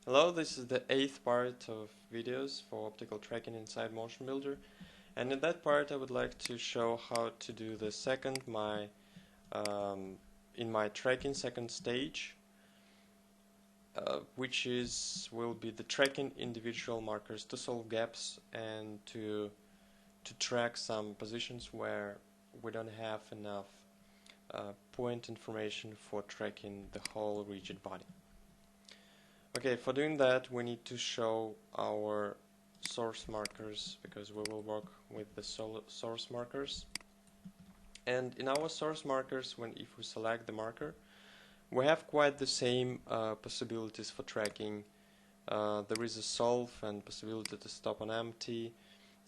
Hello, this is the 8th part of videos for optical tracking inside MotionBuilder, and in that part I would like to show how to do the second in my tracking second stage, which will be the tracking individual markers to solve gaps and to track some positions where we don't have enough point information for tracking the whole rigid body. Okay, for doing that we need to show our source markers, because we will work with the source markers. And in our source markers, if we select the marker, we have quite the same possibilities for tracking. There is a solve and possibility to stop on empty,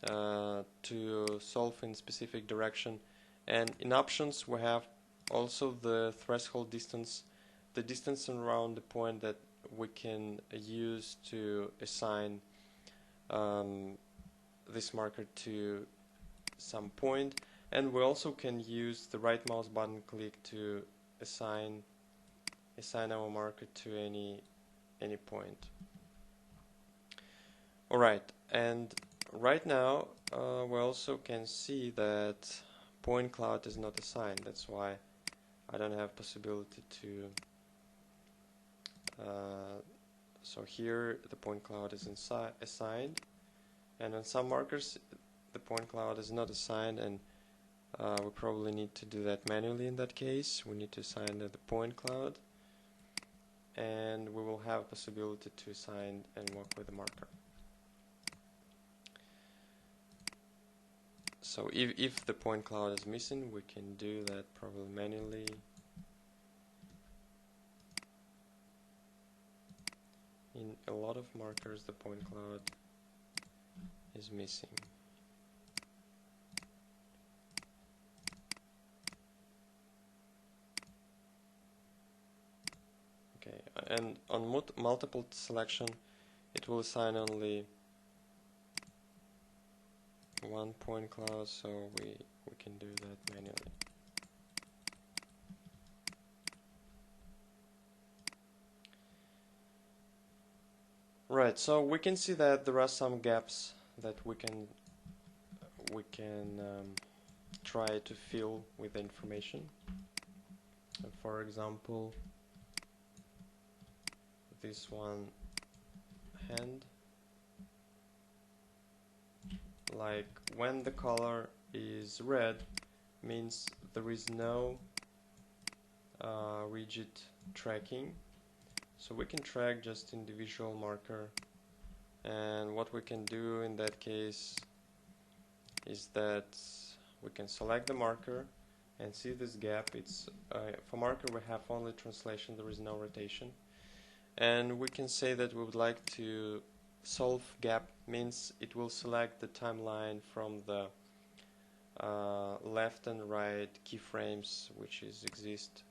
to solve in specific direction, and in options we have also the threshold distance, the distance around the point that we can use to assign this marker to some point, and we also can use the right mouse button click to assign our marker to any point. Alright, and right now we also can see that point cloud is not assigned. That's why I don't have possibility to so here the point cloud is assigned, and on some markers the point cloud is not assigned, and we probably need to do that manually. In that case we need to assign the point cloud, and we will have a possibility to assign and work with the marker. So if the point cloud is missing, we can do that probably manually. In a lot of markers the point cloud is missing. Okay, and on multiple selection it will assign only one point cloud, so we can do that manually. Right, so we can see that there are some gaps that we can try to fill with information. For example, this one hand, like when the color is red, means there is no rigid tracking. So we can track just individual marker, and what we can do in that case is that we can select the marker and see this gap. It's for marker we have only translation, there is no rotation, and we can say that we would like to solve gap, means it will select the timeline from the left and right keyframes which exist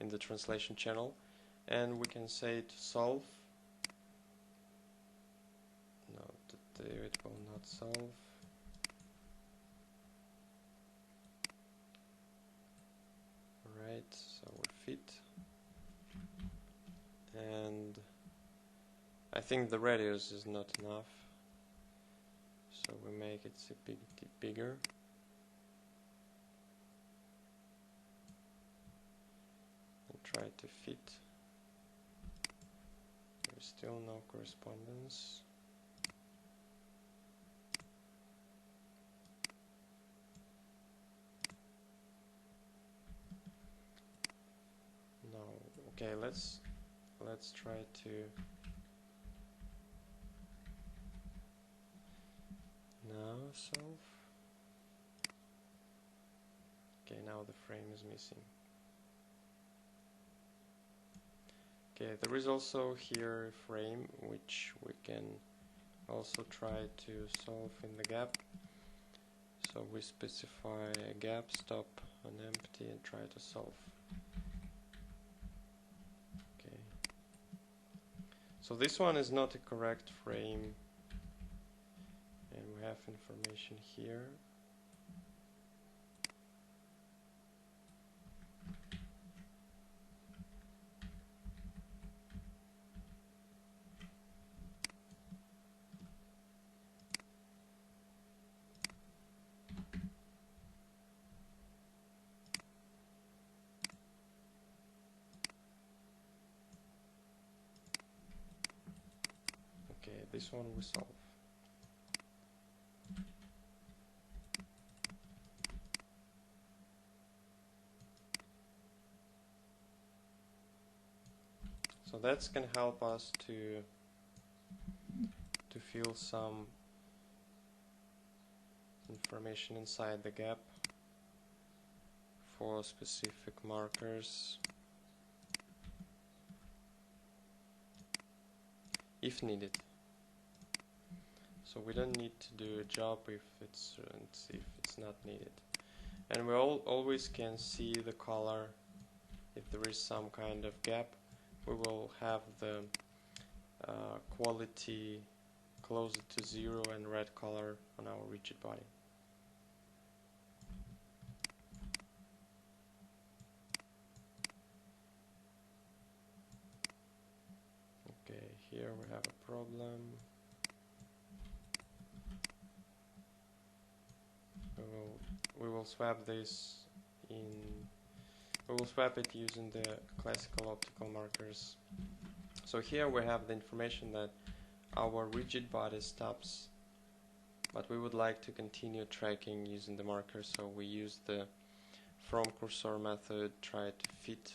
in the translation channel, and we can say to solve. No, it will not solve. Alright, so we fit, and I think the radius is not enough, so we make it a bit bigger. And try to fit. There's still no correspondence. No. Okay, let's try to now solve. Okay, now the frame is missing. Okay, there is also here a frame which we can also try to solve in the gap. So we specify a gap, stop on empty, and try to solve. Okay. So this one is not a correct frame, and we have information here. this one we solve. So that's going to help us to fill some information inside the gap for specific markers if needed. So we don't need to do a job if it's not needed. And we always can see the color. If there is some kind of gap, we will have the quality closer to 0 and red color on our rigid body. Okay, here we have a problem. We will swap this in. We will swap it using the classical optical markers. So here we have the information that our rigid body stops, but we would like to continue tracking using the marker, so we use the from cursor method, try to fit.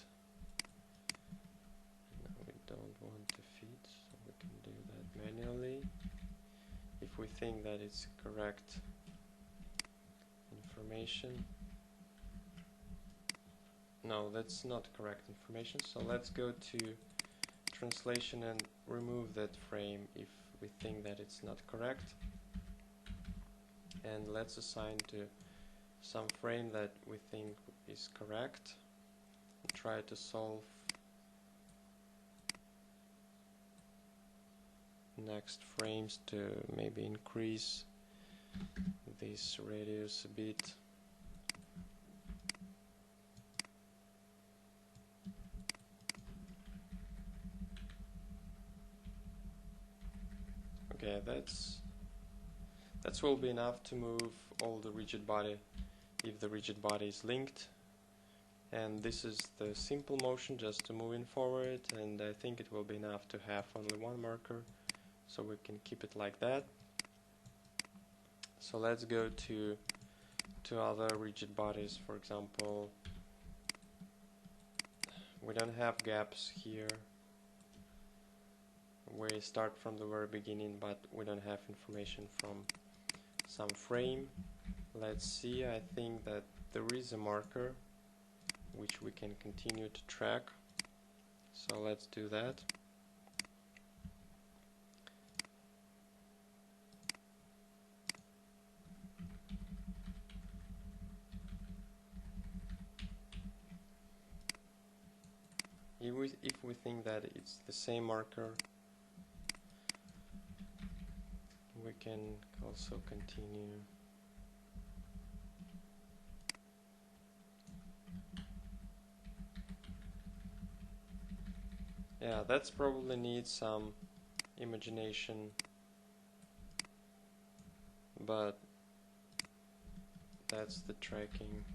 No, we don't want to fit, so we can do that manually if we think that it's correct information. No, that's not correct information, so let's go to translation and remove that frame if we think that it's not correct, and let's assign to some frame that we think is correct and try to solve next frames to maybe increase this radius a bit. Okay, that will be enough to move all the rigid body if the rigid body is linked. And this is the simple motion just to moving forward, and I think it will be enough to have only one marker, so we can keep it like that. So let's go to other rigid bodies. For example, we don't have gaps here. We start from the very beginning, but we don't have information from some frame. Let's see, I think that there is a marker which we can continue to track. So let's do that. If we think that it's the same marker, we can also continue. Yeah, that's probably needs some imagination, but that's the tracking.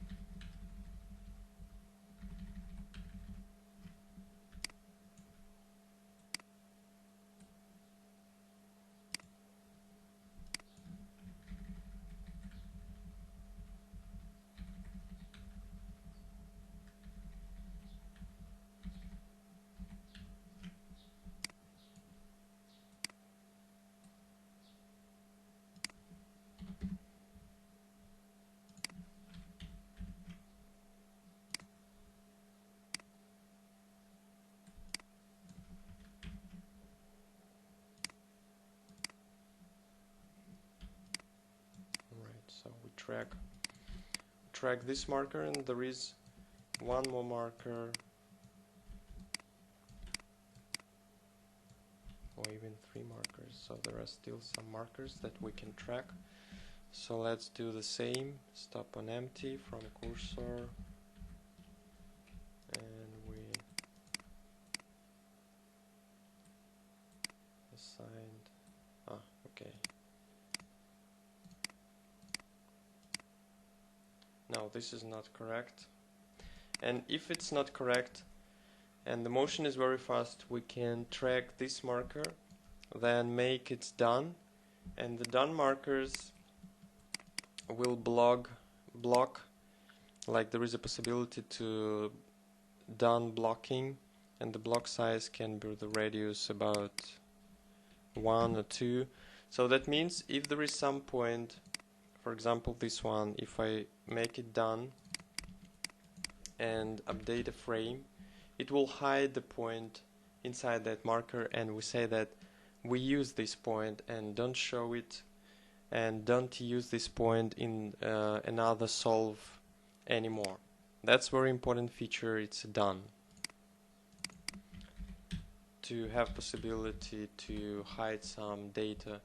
So we track this marker, and there is one more marker, or even 3 markers. So there are still some markers that we can track. So let's do the same. Stop on empty from cursor, and we assigned. Okay. No, this is not correct. And if it's not correct and the motion is very fast, we can track this marker then make it done, and the done markers will block, like there is a possibility to done blocking, and the block size can be the radius about 1 or 2. So that means if there is some point, for example this one, if I make it done and update a frame, it will hide the point inside that marker, and we say that we use this point and don't show it, and don't use this point in another solve anymore. That's very important feature. It's done to have possibility to hide some data,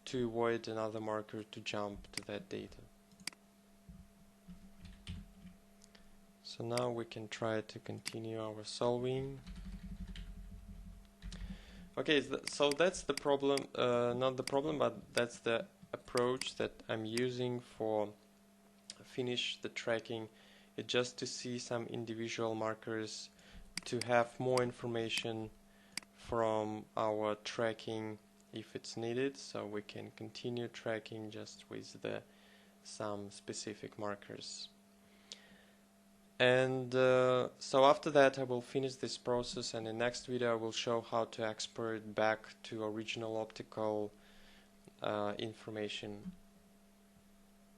to avoid another marker to jump to that data. So now we can try to continue our solving. Okay, so that's the problem, not the problem, but that's the approach that I'm using for finish the tracking. It's just to see some individual markers, to have more information from our tracking if it's needed, so we can continue tracking just with some specific markers. And so after that I will finish this process, and in the next video I will show how to export back to original optical information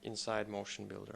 inside MotionBuilder.